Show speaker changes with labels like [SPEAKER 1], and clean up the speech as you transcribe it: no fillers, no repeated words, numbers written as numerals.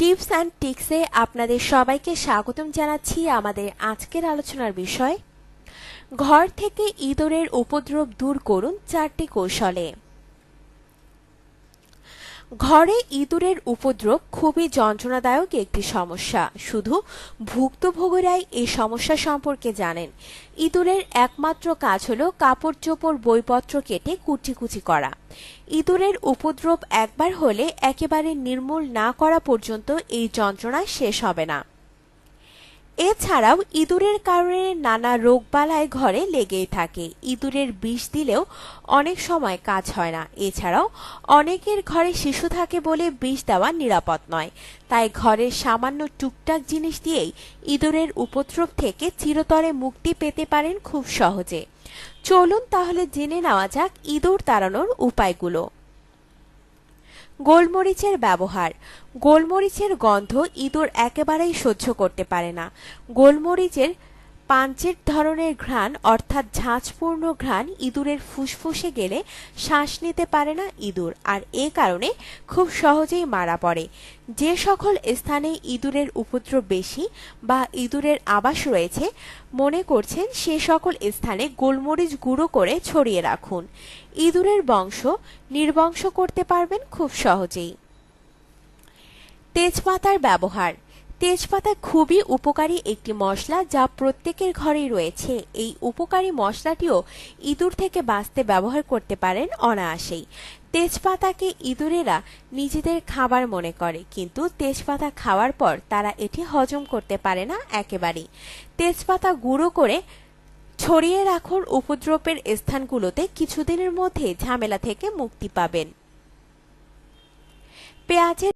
[SPEAKER 1] Tips and টিক্সে আপনাদের সবাইকে স্বাগতম জানাচ্ছি। আমাদের আজকের আলোচনার বিষয়, ঘর থেকে ইঁদুরের উপদ্রব দূর করুন 4টি কৌশলে। ঘরে ইঁদুরের উপদ্রব খুবই যন্ত্রণাদায়ক একটি সমস্যা। শুধু ভুক্তভোগীরাই এই সমস্যা সম্পর্কে জানেন। ইঁদুরের একমাত্র কাজ হলো কাপড় চোপড় বইপত্র কেটে কুচি কুচি করা। ইঁদুরের উপদ্রব একবার হলে একেবারে নির্মূল না করা পর্যন্ত এই যন্ত্রণা শেষ হবে না। এছাড়াও ইঁদুরের কারণে নানা রোগবালাই ঘরে লেগেই থাকে। ইঁদুরের বিষ দিলেও অনেক সময় কাজ হয় না। এছাড়াও অনেকের ঘরে শিশু থাকে বলে বিষ দেওয়া নিরাপদ নয়। তাই ঘরের সামান্য টুকটাক জিনিস দিয়েই ইঁদুরের উপদ্রব থেকে চিরতরে মুক্তি পেতে পারেন খুব সহজে। চলুন তাহলে জেনে নেওয়া যাক ইঁদুর তাড়ানোর উপায়গুলো। গোলমরিচের ব্যবহার। গোলমরিচের গন্ধ ইঁদুর একেবারেই সহ্য করতে পারে না। গোলমরিচের পাঞ্চের ধরনের ঘ্রাণ অর্থাৎ ঝাঁঝপূর্ণ ঘ্রাণ ইঁদুরের ফুসফুসে গেলে শ্বাস নিতে পারে না ইঁদুর, আর এ কারণে খুব সহজেই মারা পড়ে। যে সকল স্থানে ইঁদুরের উপদ্রব বেশি বা ইঁদুরের আবাস রয়েছে মনে করছেন সে সকল স্থানে গোলমরিচ গুঁড়ো করে ছড়িয়ে রাখুন। ইঁদুরের বংশ নির্বংশ করতে পারবেন খুব সহজেই। তেজপাতার ব্যবহার। তেজপাতা খুবই উপকারী একটি মশলা যা প্রত্যেকের ঘরেই রয়েছে। এই উপকারী মশলাটিও ইঁদুর থেকে বাঁচতে ব্যবহার করতে পারেন অনায়াসেই। তেজপাতাকে ইঁদুরেরা নিজেদের খাবার মনে করে, কিন্তু তেজপাতা খাওয়ার পর তারা এটি হজম করতে পারে না একেবারেই। তেজপাতা গুঁড়ো করে ছড়িয়ে রাখুন উপদ্রবের স্থানগুলোতে। কিছুদিনের মধ্যে ঝামেলা থেকে মুক্তি পাবেন। পেঁয়াজের